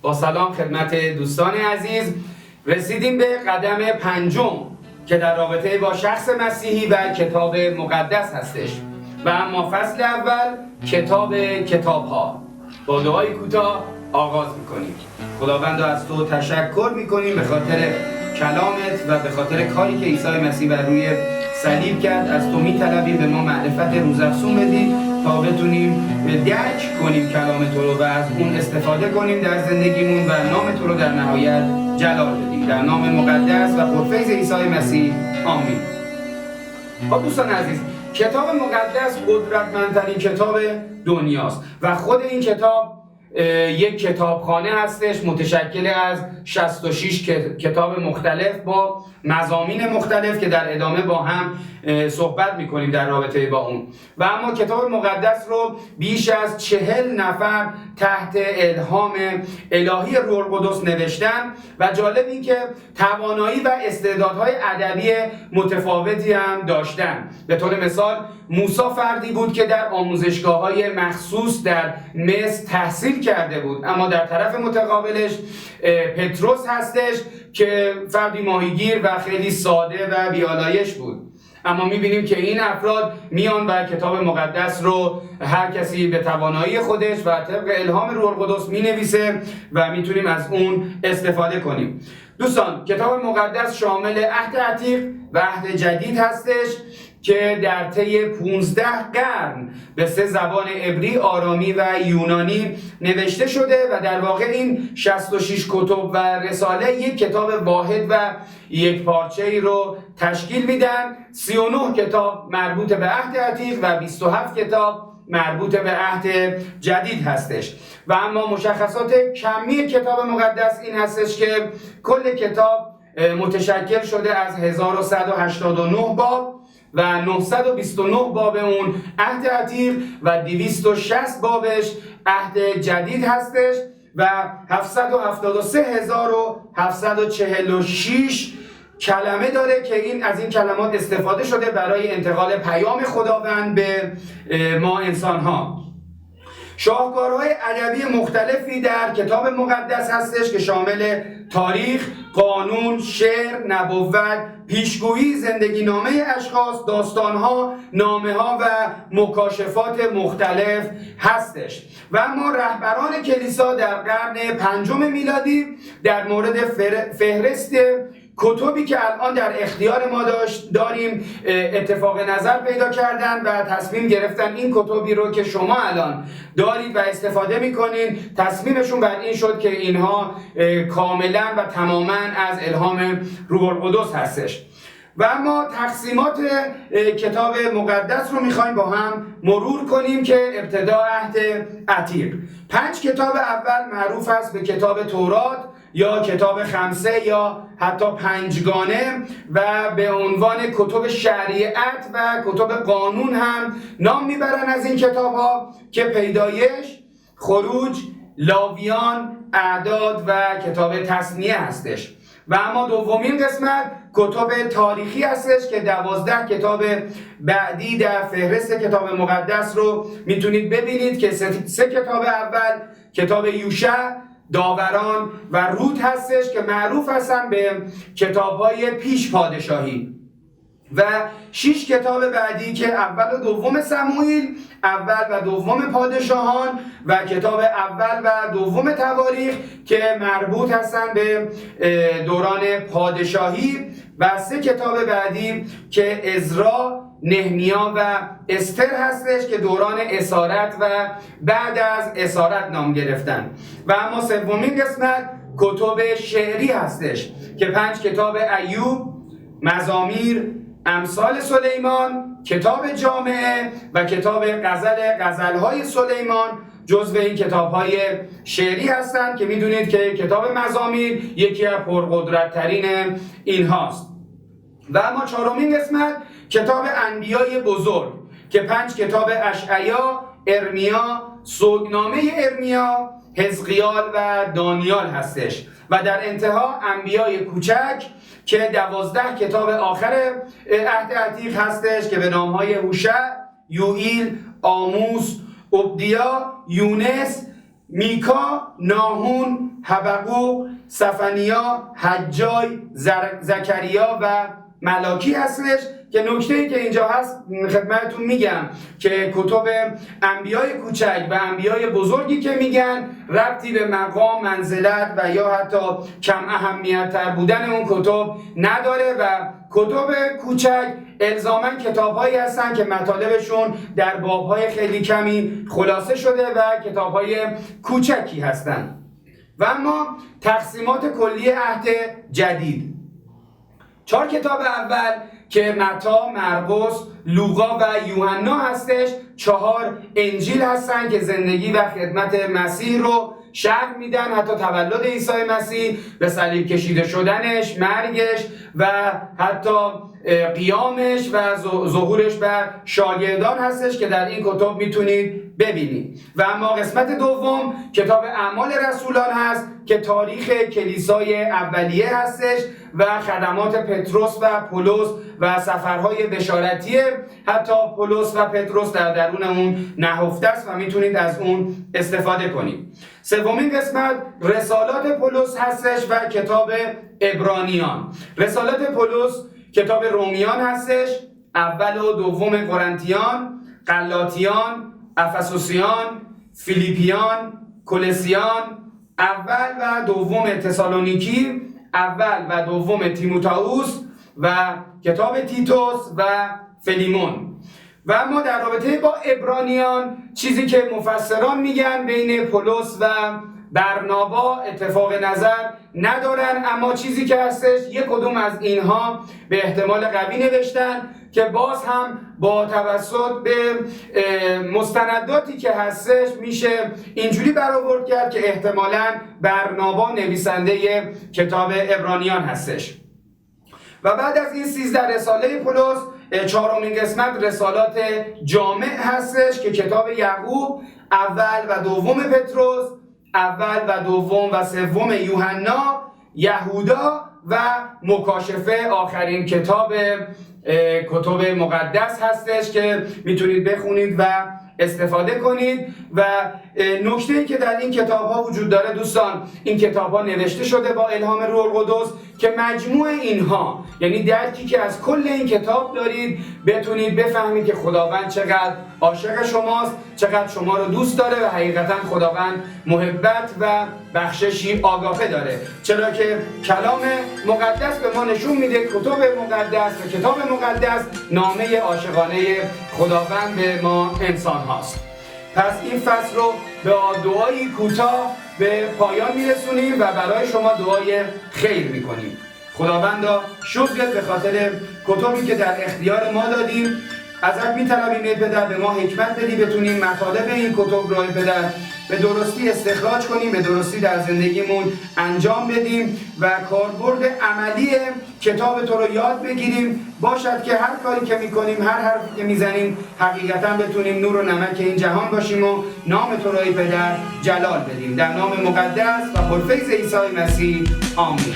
با سلام خدمت دوستان عزیز، رسیدیم به قدم پنجم که در رابطه با شخص مسیحی و کتاب مقدس هستش و اما فصل اول کتاب‌ها. با دعای کوتاه آغاز میکنیم. خداوند از تو تشکر میکنیم به خاطر کلامت و به خاطر کاری که عیسی مسیح بر روی صلیب کرد. از تو میطلبیم به ما معرفت روزافزون بدی تا بتونیم درک کنیم کلام تو رو و از اون استفاده کنیم در زندگیمون و نام تو رو در نهایت جلال بدیم. در نام مقدس و پرفیض عیسی مسیح آمین. خب دوستان عزیز، کتاب مقدس قدرتمندترین کتاب دنیاست و خود این کتاب یک کتابخانه هستش متشکل از 66 کتاب مختلف با مضامین مختلف که در ادامه با هم صحبت میکنیم در رابطه با اون. و اما کتاب مقدس رو بیش از 40 نفر تحت الهام الهی روح القدس نوشتن و جالب این که توانایی و استعدادهای ادبی متفاوتی هم داشتن. به طور مثال موسی فردی بود که در آموزشگاه‌های مخصوص در مصر تحصیل کرده بود، اما در طرف متقابلش پتروس هستش که فردی ماهیگیر و خیلی ساده و بیالایش بود. اما میبینیم که این افراد میان و کتاب مقدس رو هر کسی به توانایی خودش و طبق الهام روح القدس مینویسه و میتونیم از اون استفاده کنیم. دوستان، کتاب مقدس شامل عهد عتیق و عهد جدید هستش که در طی 15 قرن به 3 زبان عبری، آرامی و یونانی نوشته شده و در واقع این 66 کتب و رساله یک کتاب واحد و یک پارچه‌ای رو تشکیل میدن. 39 کتاب مربوط به عهد عتیق و 27 کتاب مربوط به عهد جدید هستش. و اما مشخصات کمی کتاب مقدس این هستش که کل کتاب متشکل شده از 1189 باب و 929 باب اون عهد عتیق و 260 بابش عهد جدید هستش و 773746 کلمه داره که این از این کلمات استفاده شده برای انتقال پیام خداوند به ما انسان ها. شاهکارهای ادبی مختلفی در کتاب مقدس هستش که شامل تاریخ، قانون، شعر، نبوت، پیشگویی، زندگی نامه اشخاص، داستانها، نامه ها و مکاشفات مختلف هستش. و اما رهبران کلیسا در قرن 5 میلادی در مورد فهرست کتبی که الان در اختیار ما داریم اتفاق نظر پیدا کردن و تصمیم گرفتن این کتبی رو که شما الان دارید و استفاده میکنین، تصمیمشون بر این شد که اینها کاملا و تماما از الهام روح القدس هستش. و اما تقسیمات کتاب مقدس رو میخوایم با هم مرور کنیم که ابتدا عهد عتیق. 5 کتاب اول معروف است به کتاب تورات یا کتاب خمسه یا حتی 5گانه و به عنوان کتب شریعت و کتب قانون هم نام میبرن از این کتاب ها که پیدایش، خروج، لاویان، اعداد و کتاب تثنیه هستش. و اما دومین قسمت کتب تاریخی هستش که 12 کتاب بعدی در فهرست کتاب مقدس رو میتونید ببینید که 3 کتاب اول کتاب یوشع، داوران و رود هستش که معروف هستن به کتاب‌های پیش پادشاهی و 6 کتاب بعدی که اول و دوم سموئیل، اول و دوم پادشاهان و کتاب اول و دوم تواریخ که مربوط هستن به دوران پادشاهی و 3 کتاب بعدی که عزرا، نهمیا و استر هستش که دوران اسارت و بعد از اسارت نام گرفتن. و اما سومین قسمت کتب شعری هستش که 5 کتاب ایوب، مزامیر، امثال سلیمان، کتاب جامعه و کتاب غزل‌های سلیمان جزو این کتاب‌های شعری هستند که میدونید که کتاب مزامیر یکی از پرقدرت‌ترین اینهاست. و اما 4مین قسمت کتاب انبیای بزرگ که 5 کتاب اشعیا، ارمیا، سوگنامه ارمیا، حزقیال و دانیال هستش. و در انتها انبیای کوچک که 12 کتاب آخر عهد عتیق هستش که به نام‌های هوشع، یوئیل، آموس، عبدیا، یونس، میکا، ناهون، حبقوق، سفنیا، حجای، زکریا و ملاکی هستش که نکته‌ای که اینجا هست خدمتتون میگم که کتب انبیای کوچک و انبیای بزرگی که میگن ربطی به مقام، منزلت و یا حتی کم اهمیت تر بودن اون کتب نداره و کتب کوچک الزاماً کتاب‌هایی هستن که مطالبشون در باب‌های خیلی کمی خلاصه شده و کتاب‌های کوچکی هستن. و اما تقسیمات کلی عهد جدید، 4 کتاب اول که متی، مرقس، لوقا و یوحنا هستش، 4 انجیل هستن که زندگی و خدمت مسیح رو شرح میدن، حتی تولد عیسی مسیح، به صلیب کشیده شدنش، مرگش و حتی قیامش و ظهورش بر شاگردان هستش که در این کتب میتونید ببینید. و اما قسمت دوم کتاب اعمال رسولان هست که تاریخ کلیسای اولیه هستش و خدمات پتروس و پولس و سفرهای بشارتی حتی پولس و پتروس در درون اون نهفته است و میتونید از اون استفاده کنید. سومین قسمت رسالات پولس هستش و کتاب عبرانیان. رسالات پولس کتاب رومیان هستش، اول و دوم قرنتیان، غلاطیان، افسوسیان، فیلیپیان، کولوسیان، اول و دوم تسالونیکی، اول و دوم تیموتائوس و کتاب تیتوس و فلیمون. و اما در رابطه با عبرانیان چیزی که مفسران میگن بین پولس و برنابا اتفاق نظر ندارن، اما چیزی که هستش یک کدوم از اینها به احتمال قوی نوشتن که باز هم با توسط به مستنداتی که هستش میشه اینجوری برآورد کرد که احتمالاً برنابا نویسنده کتاب عبرانیان هستش. و بعد از این 13 رساله پولس، 4مین قسمت رسالات جامع هستش که کتاب یعقوب، اول و دوم پتروس، اول و دوم و سوم یوحنا، یهودا و مکاشفه، آخرین کتب مقدس هستش که میتونید بخونید و استفاده کنید. و نکته‌ای که در این کتاب‌ها وجود داره دوستان، این کتاب‌ها نوشته شده با الهام روح القدس که مجموع اینها، یعنی درکی که از کل این کتاب دارید بتونید بفهمید که خداوند چقدر عاشق شماست، چقدر شما رو دوست داره و حقیقتا خداوند محبت و بخششی آگاهی داره، چرا که کلام مقدس به ما نشون میده کتب مقدس و کتاب مقدس نامه عاشقانه خداوند به ما انسان هاست. پس این فصل رو به دعایی کوتاه به پایان میرسونیم و برای شما دعای خیر میکنیم. خداوندا شکرت به خاطر کتبی که در اختیار ما دادیم. ازت میطلبیم ای پدر به ما حکمت بدی بتونیم مطالب این کتب رو ای پدر به درستی استخراج کنیم، به درستی در زندگیمون انجام بدیم و کاربرد عملی کتاب تو رو یاد بگیریم. باشد که هر کاری که میکنیم، هر حرفی که میزنیم، حقیقتا بتونیم نور و نمک این جهان باشیم و نام تو رو ای پدر جلال بدیم. در نام مقدس و پرفیض عیسی مسیح آمین.